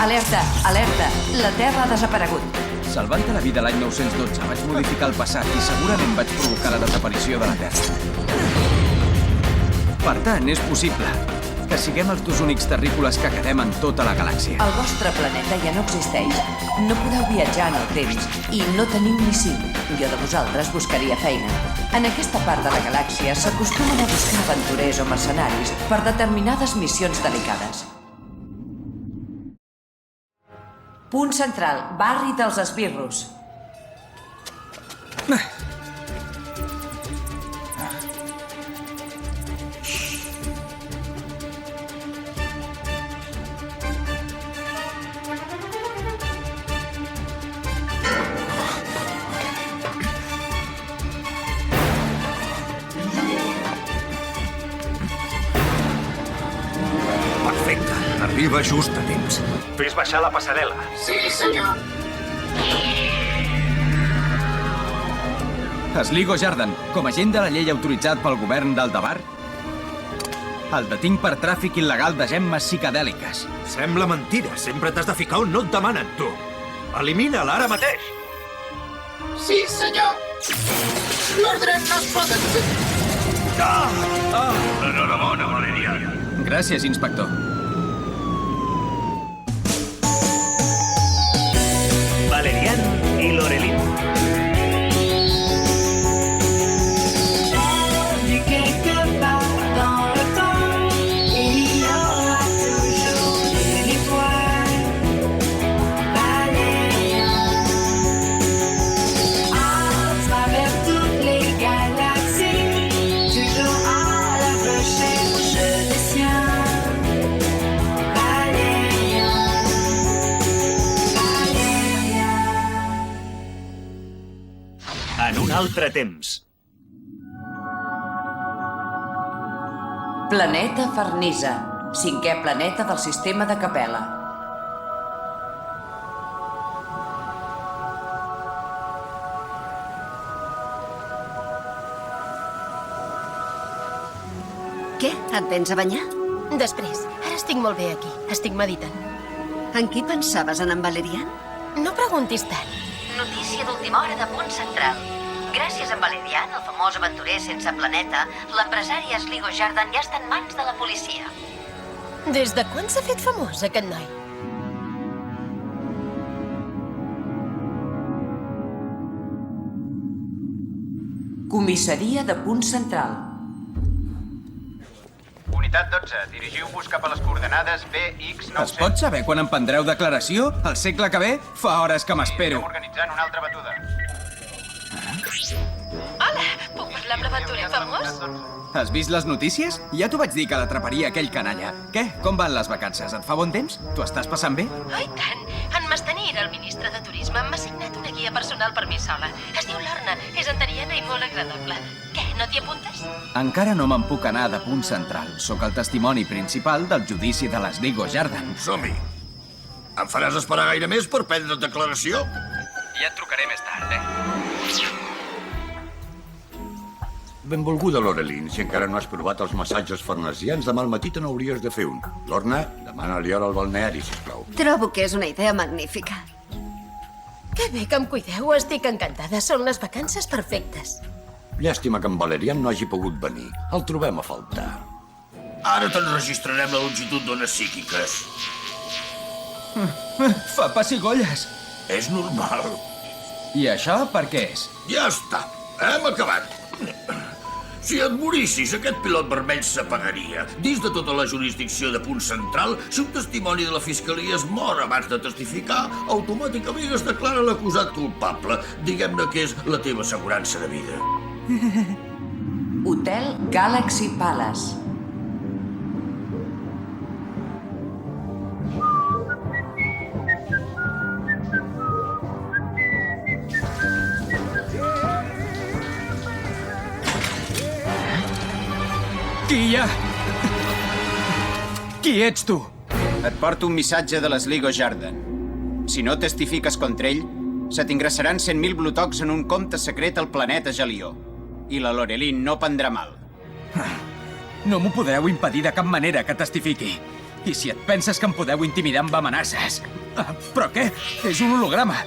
Alerta, alerta, la Terra ha desaparegut. Salvant-te la vida l'any 912 vaig modificar el passat i segurament vaig provocar la desaparició de la Terra. Per tant, és possible que siguem els dos únics terrícoles que quedem en tota la galàxia. El vostre planeta ja no existeix. No podeu viatjar en el temps i no teniu missió. Jo de vosaltres buscaria feina. En aquesta part de la galàxia s'acostumen a buscar aventurers o mercenaris per determinades missions delicades. Punt central, barri dels esbirros. Perfecte, arriba just a temps. Fes baixar la passarel·la. Sí, senyor. Sligo Jardan, com a agent de la llei autoritzat pel govern d'Aldabar, el detinc per tràfic il·legal de gemmes psicadèliques. Sembla mentira. Sempre t'has de ficar on no et demanen, tu. Elimina'l ara mateix. Sí, senyor. L'ordre no es pot executar. Enhorabona, Valerian. Gràcies, inspector. Valerian i Lorelin. En un altre temps. Planeta Farnisa, 5è planeta del sistema de Capella. Què? Et vens a banyar? Després. Ara estic molt bé aquí. Estic meditant. En qui pensaves, en Valerian? No preguntis tant. Notícia d'última hora de Punt Central. Gràcies a Valerian, el famós aventurer sense planeta, l'empresari Sligo Jardan ja està en mans de la policia. Des de quan s'ha fet famós, aquest noi? Comissaria de Punt Central. Unitat 12, dirigiu-vos cap a les coordenades BX900. Es pot saber quan em prendreu declaració? El segle que ve? Fa hores que m'espero. Estem organitzant una altra batuda. Hola, puc parlar amb l'aventurer famós? Has vist les notícies? Ja t'ho vaig dir que l'atraparia aquell canalla. Què? Com van les vacances? Et fa bon temps? T'ho estàs passant bé? Oh, i tant. En Mastanir, el ministre de Turisme, m'ha assignat una guia personal per mi sola. Es diu Lorna, és anteriana i molt agradable. Què, no t'hi apuntes? Encara no me'n puc anar de Punt Central. Sóc el testimoni principal del judici de l'Sligo Jardan. Som-hi. Em faràs esperar gaire més per prendre declaració? Ja et trucaré més tard, Benvolguda, Lorelin. Si encara no has provat els massatges farnesians, demà al matí te n'hauries de fer un. Lorna, demana-li hora al balneari, sisplau. Trobo que és una idea magnífica. Que bé que em cuideu, estic encantada. Són les vacances perfectes. Llàstima que en Valerian no hagi pogut venir. El trobem a faltar. Ara t'enregistrarem la longitud d'ones psíquiques. Fa pessigolles. És normal. I això per què és? Ja està. Hem acabat. Si et morissis, aquest pilot vermell s'apagaria. Dins de tota la jurisdicció de Punt Central, si un testimoni de la Fiscalia es mor abans de testificar, automàticament es declara l'acusat culpable. Diguem-ne que és la teva assegurança de vida. Hotel Galaxy Palace. Qui hi ha? Qui ets tu? Et porto un missatge de l'Sligo Jardan. Si no testifiques contra ell, se t'ingressaran 100.000 blutocs en un compte secret al planeta Gelió. I la Lorelin no prendrà mal. No m'ho podreu impedir de cap manera que testifiqui. I si et penses que em podeu intimidar amb amenaces? Però què? És un holograma.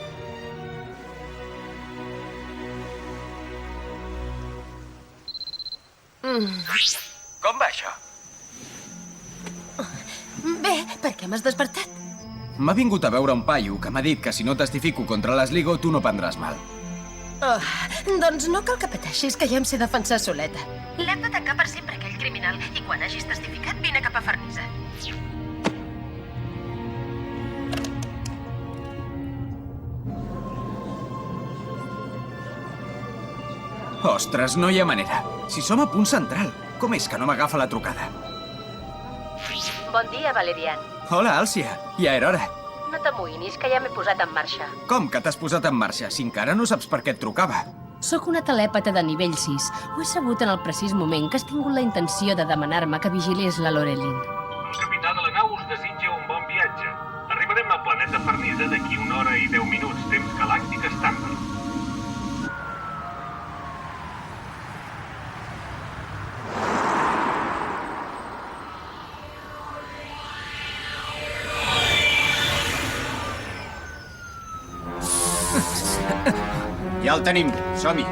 Com va això? Bé, per què m'has despertat? M'ha vingut a veure un paio que m'ha dit que si no testifico contra les Ligo tu no prendràs mal. Oh, doncs no cal que pateixis, que ja em sé defensar soleta. L'hem de tancar per sempre, aquell criminal, i quan hagis testificat, vine cap a Farnisa. Ostres, no hi ha manera. Si som a punt central, com és que no m'agafa la trucada? Bon dia, Valerian. Hola, Àlcia. Ja era hora. No t'amoïnis, que ja m'he posat en marxa. Com que t'has posat en marxa, si encara no saps per què et trucava? Sóc una telèpata de nivell 6. Ho he sabut en el precís moment que has tingut la intenció de demanar-me que vigilés la Lorelin. El capità de la nau us desitja un bon viatge. Arribarem al planeta Farnisa d'aquí 1 hora i 10 minuts, temps galàctic estàndard. Ja el tenim. Som-hi.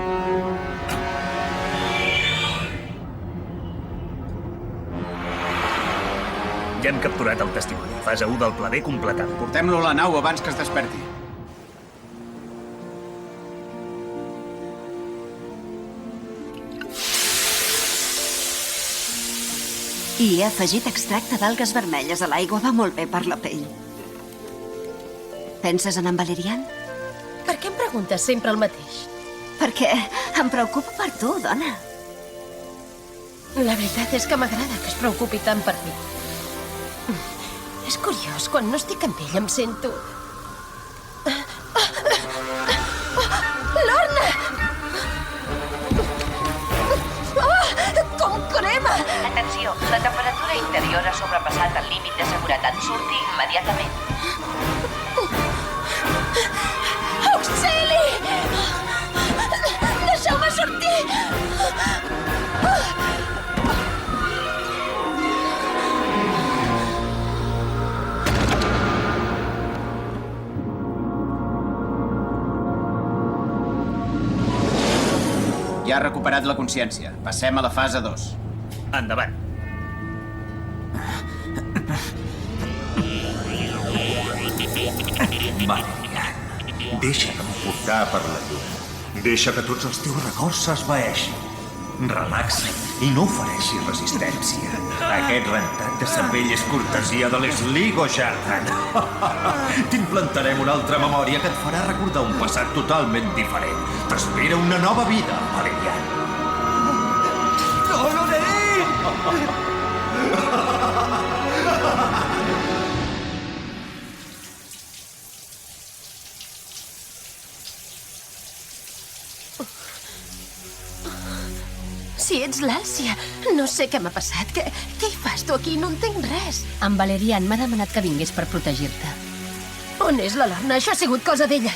Ja hem capturat el testimoni. Fase 1 del pla B completat. Portem-lo a la nau abans que es desperti. I he afegit extracte d'algues vermelles a l'aigua. Va molt bé per la pell. Penses en Valerian? Per què em preguntes sempre el mateix? Perquè em preocupo per tu, dona. La veritat és que m'agrada que es preocupi tant per mi. És curiós, quan no estic amb ell em sento... Lorna! Com crema! Atenció, la temperatura interior ha sobrepassat el límit de seguretat. Surti immediatament. Auxili! Deixeu-me sortir! Ja ha recuperat la consciència. Passem a la fase 2. Endavant. Valerian, deixa't emportar per la llum. Deixa que tots els teus records s'esvaeixin. Relaxa't i no ofereixis resistència. Aquest rentat de cervell és cortesia de les Ligo Jardan. T'implantarem una altra memòria que et farà recordar un passat totalment diferent. T'espera una nova vida, Valerian. No, Lorelin! Si ets l'Àlcia, no sé què m'ha passat. Què hi fas tu aquí? No entenc res. En Valerian m'ha demanat que vingués per protegir-te. On és la Lorna? Això ha sigut cosa d'ella.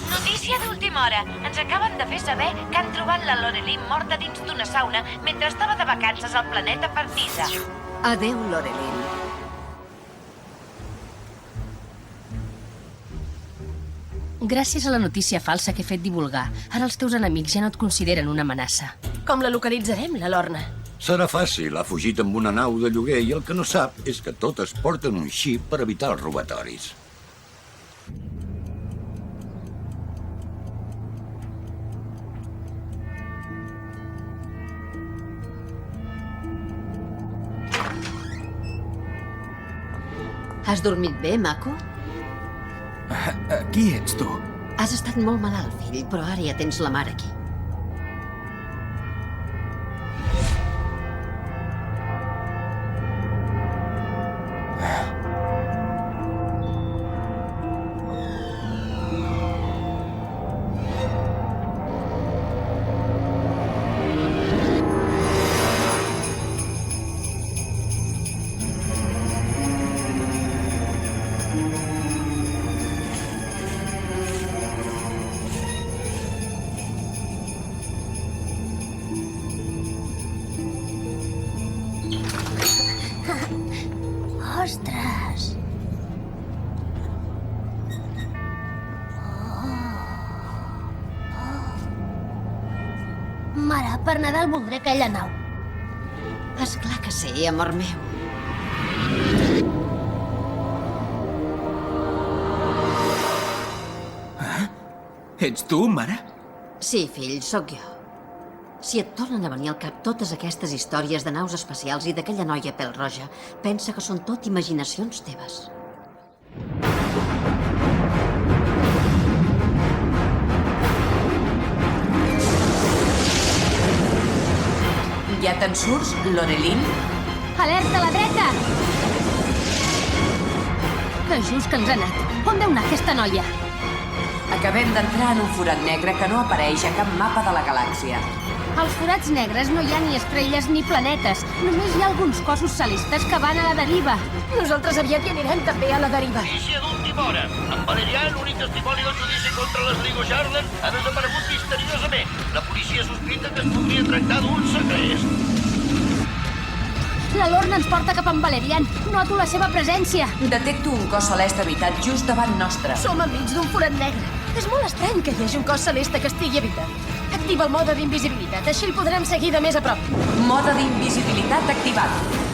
Notícia d'última hora. Ens acaben de fer saber que han trobat la Lorelin morta dins d'una sauna mentre estava de vacances al planeta Farnisa. Adéu, Lorelin. Gràcies a la notícia falsa que he fet divulgar, ara els teus enemics ja no et consideren una amenaça. Com la localitzarem, la Lorna? Serà fàcil. Ha fugit amb una nau de lloguer i el que no sap és que totes porten un xip per evitar els robatoris. Has dormit bé, maco? Qui ets tu? Has estat molt malalt, fill, però ara ja tens la mare aquí. mare, per Nadal voldré aquella nau. És clar que sí, amor meu. Ets tu, mare? Sí, fill, sóc jo. Si et tornen a venir al cap totes aquestes històries de naus espacials i d'aquella noia pèl-roja, pensa que són tot imaginacions teves. Ja te'n surts, Lorelin? Alerta a la dreta! Que just que ens ha anat. On deu anar aquesta noia? Acabem d'entrar en un forat negre que no apareix a cap mapa de la galàxia. Als forats negres no hi ha ni estrelles ni planetes. Només hi ha alguns cossos celestes que van a la deriva. Nosaltres aviat hi anirem també a la deriva. Notícia d'última hora. En Valerian, l'únic testimoni del judici contra les Ligo Jarden, ha desaparegut misteriosament. La policia sospita que es podria tractar d'un segrest. La Lorna ens porta cap a en Valerian. Noto la seva presència. Detecto un cos celeste habitat just davant nostre. Som enmig d'un forat negre. És molt estrany que hi hagi un cos celeste que estigui habitat. Activa el mode d'invisibilitat, així el podrem seguir de més a prop. Mode d'invisibilitat activat.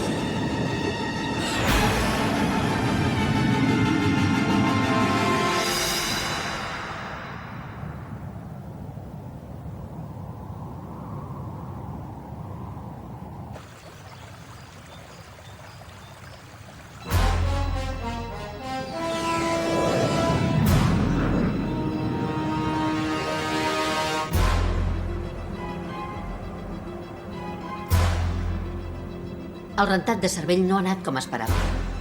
El rentat de cervell no ha anat com esperava.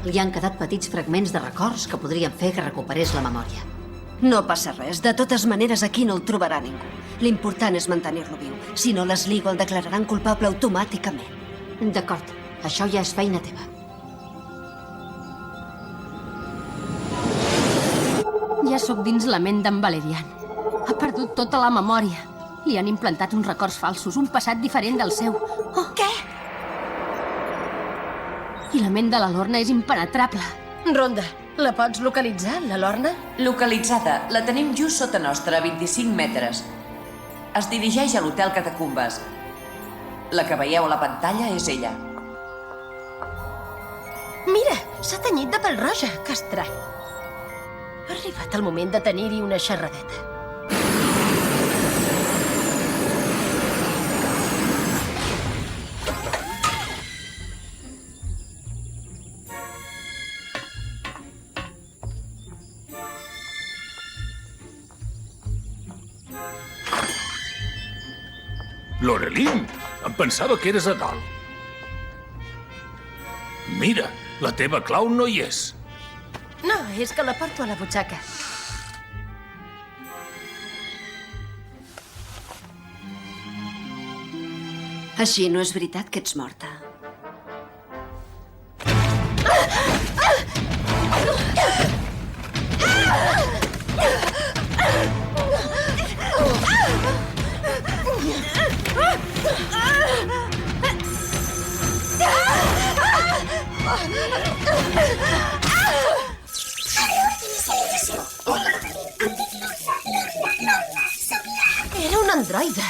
Li han quedat petits fragments de records que podrien fer que recuperés la memòria. No passa res. De totes maneres, aquí no el trobarà ningú. L'important és mantenir-lo viu. Si no, les Ligo el declararan culpable automàticament. D'acord, això ja és feina teva. Ja sóc dins la ment d'en Valerian. Ha perdut tota la memòria. Li han implantat uns records falsos, un passat diferent del seu. Oh, què? I la ment de la Lorna és impenetrable. Ronda, la pots localitzar, la Lorna? Localitzada. La tenim just sota nostra, a 25 metres. Es dirigeix a l'hotel Catacumbes. La que veieu a la pantalla és ella. Mira, s'ha tenyit de pèl roja. Que estrany. Ha arribat el moment de tenir-hi una xerradeta. Lorelin, em pensava que eres a dalt. Mira, la teva clau no hi és. No, és que la porto a la butxaca. Així no és veritat que ets morta. Era un androide.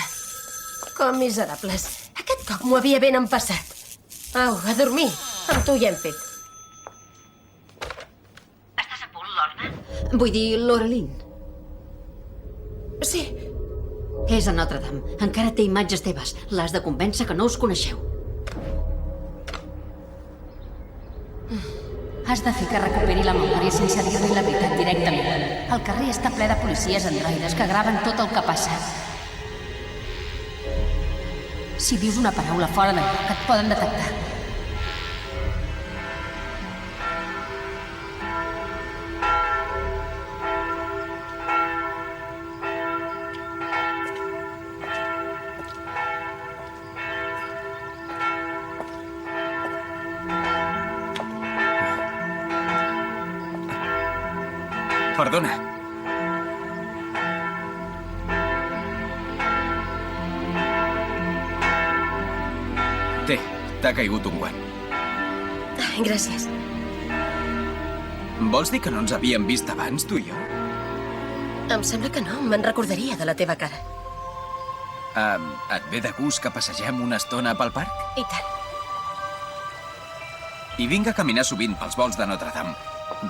Com miserables. Aquest cop m'ho havia ben empassat. Au, a dormir. Amb tu ja hem fet. Estàs a punt, Lorna? Vull dir, Lorelin. Sí. És a Notre Dame. Encara té imatges teves. L'has de convèncer que no us coneixeu. Has de fer que recuperi la memòria sense dir-li la veritat directament. El carrer està ple de policies androides que graven tot el que passa. Si dius una paraula fora de lloc, et poden detectar. Perdona. Té, t'ha caigut un guant. Gràcies. Vols dir que no ens havíem vist abans, tu i jo? Em sembla que no. Me'n recordaria de la teva cara. Et ve de gust que passegem una estona pel parc? I tant. I vinc a caminar sovint pels volts de Notre Dame.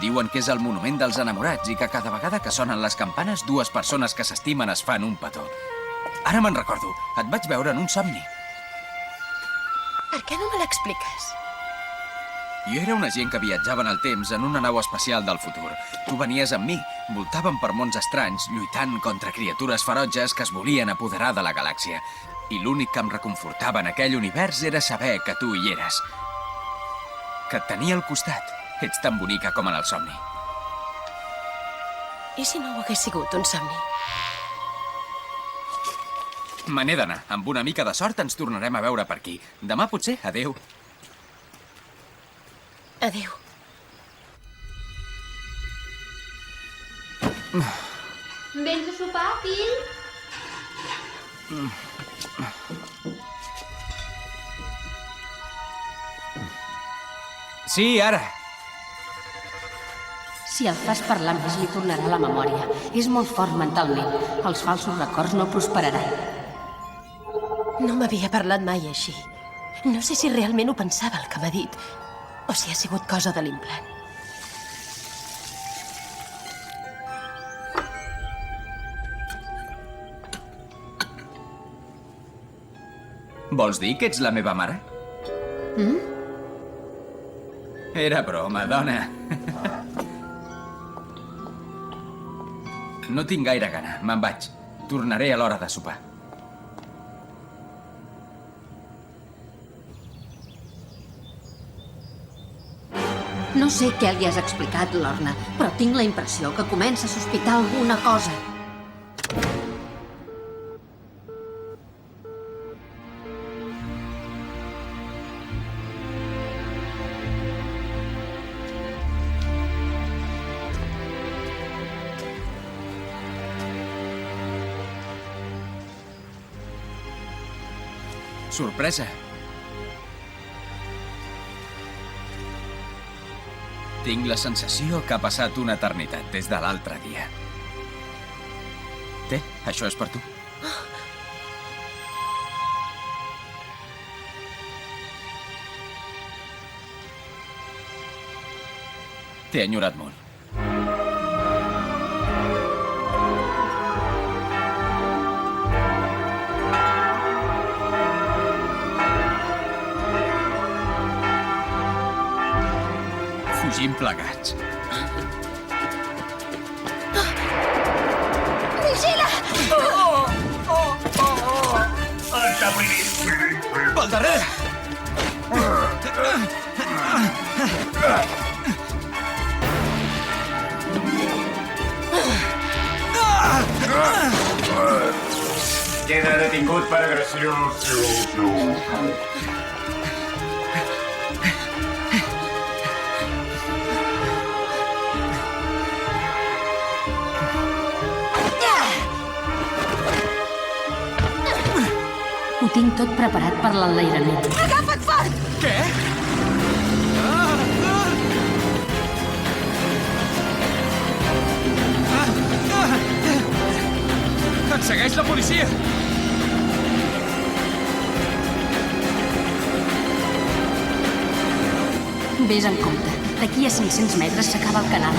Diuen que és el monument dels enamorats i que cada vegada que sonen les campanes, dues persones que s'estimen es fan un petó. Ara me'n recordo, et vaig veure en un somni. Per què no me l'expliques? Jo era un agent que viatjava en el temps en una nau espacial del futur. Tu venies amb mi, voltàvem per mons estranys, lluitant contra criatures ferotges que es volien apoderar de la galàxia. I l'únic que em reconfortava en aquell univers era saber que tu hi eres. Que et tenia al costat. Ets tan bonica com en el somni. I si no ho hagués sigut un somni? Me n'he d'anar. Amb una mica de sort ens tornarem a veure per aquí. Demà potser. Adéu. Adéu. Vens a sopar, fill? Sí, ara. Si el fas parlar més, li tornarà la memòria. És molt fort mentalment. Els falsos records no prosperaran. No m'havia parlat mai així. No sé si realment ho pensava el que m'ha dit, o si ha sigut cosa de l'implant. Vols dir que ets la meva mare? Era broma, dona. No tinc gaire gana. Me'n vaig. Tornaré a l'hora de sopar. No sé què li has explicat, Lorna, però tinc la impressió que comença a sospitar alguna cosa. Sorpresa. Tinc la sensació que ha passat una eternitat des de l'altre dia. Té, això és per tu. T'he enyorat molt. Fugim plegats. Vigila! Pel darrere! Queda detingut per agressió. Ho tinc tot preparat per l'enlairament. Agafa't fort! Què? Ens segueix la policia! Vés en compte. D'aquí a 500 metres s'acaba el canal.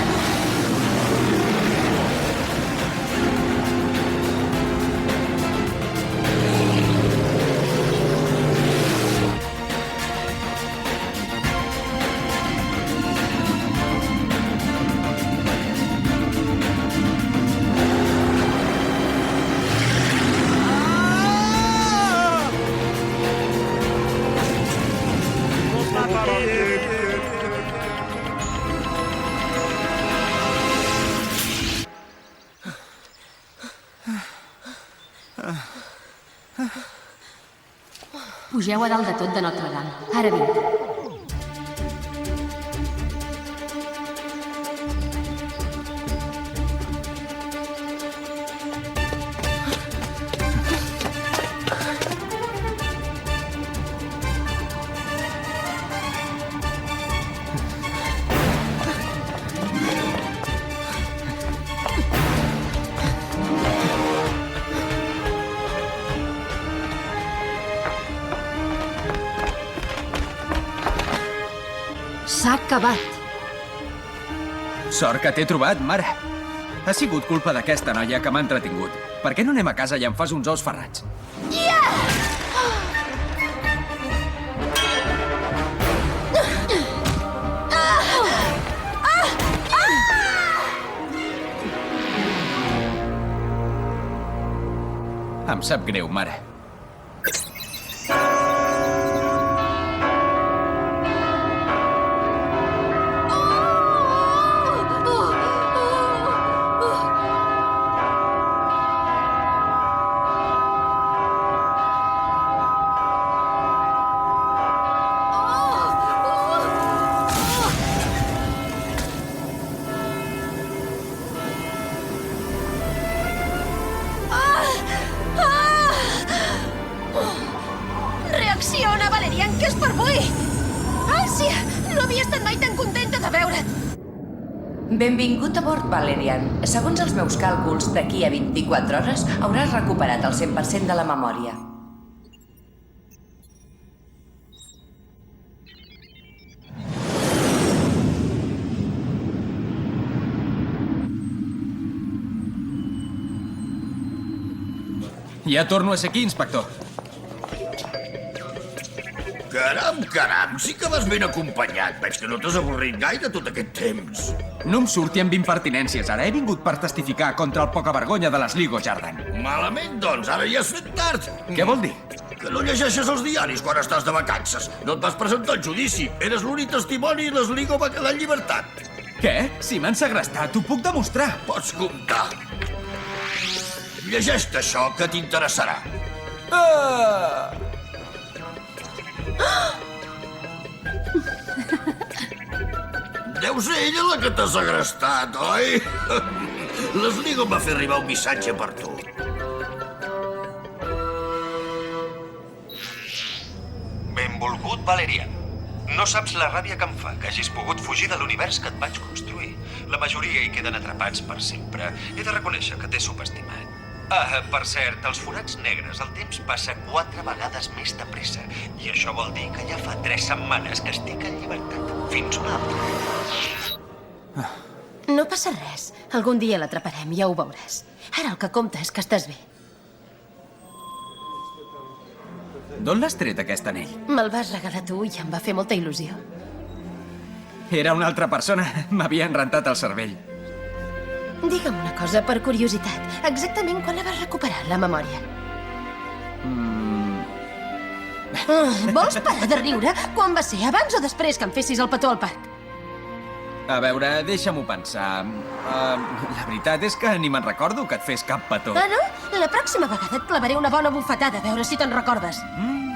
Pugeu a dalt de tot de Notre Dame. Ara vinc. S'ha acabat. Sort que t'he trobat, mare. Ha sigut culpa d'aquesta noia que m'ha entretingut. Per què no anem a casa i em fas uns ous ferrats? Em sap greu, mare. Reacciona, Valerian, que és per avui! Àlcia, no havia estat mai tan contenta de veure't! Benvingut a bord, Valerian. Segons els meus càlculs, d'aquí a 24 hores hauràs recuperat el 100% de la memòria. Ja torno a ser aquí, inspector. Caram, sí que vas ben acompanyat. Veig que no t'has avorrit gaire tot aquest temps. No em surti amb impertinències. Ara he vingut per testificar contra el poca vergonya de les Ligo Jardan. Malament, doncs, ara ja has fet tard. Què vol dir? Que no llegeixes els diaris quan estàs de vacances. No et vas presentar al judici. Eres l'únic testimoni i les Ligo va quedar en llibertat. Què? Si m'han segrestat, ho puc demostrar. Pots comptar. Llegeix-te això, que t'interessarà. Deu ser ella la que t'ha segrestat, oi? L'Sligo em va fer arribar un missatge per tu. Benvolgut, Valerian. No saps la ràbia que em fa que hagis pogut fugir de l'univers que et vaig construir. La majoria hi queden atrapats per sempre. He de reconèixer que t'he subestimat. Per cert, als forats negres el temps passa 4 vegades més de pressa. I això vol dir que ja fa 3 setmanes que estic en llibertat. Fins una altra. No passa res. Algun dia l'atraparem, ja ho veuràs. Ara el que compta és que estàs bé. D'on l'has tret, aquest anell? Me'l vas regalar tu i em va fer molta il·lusió. Era una altra persona. M'havien rentat el cervell. Digue'm una cosa, per curiositat. Exactament quan la vas recuperar, la memòria? Vols parar de riure? Quan va ser? Abans o després que em fessis el petó al parc? A veure, deixa-m'ho pensar. La veritat és que ni me'n recordo que et fes cap petó. Ah, no? La pròxima vegada et clavaré una bona bufetada, a veure si te'n recordes.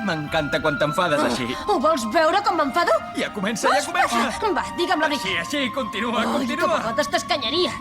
M'encanta quan t'enfades així. Ho vols veure com m'enfado? Ja comença, ja comença! Va, digue'm la veritat. Així, continua, Ai, continua. tu barrotes t'escanyaria.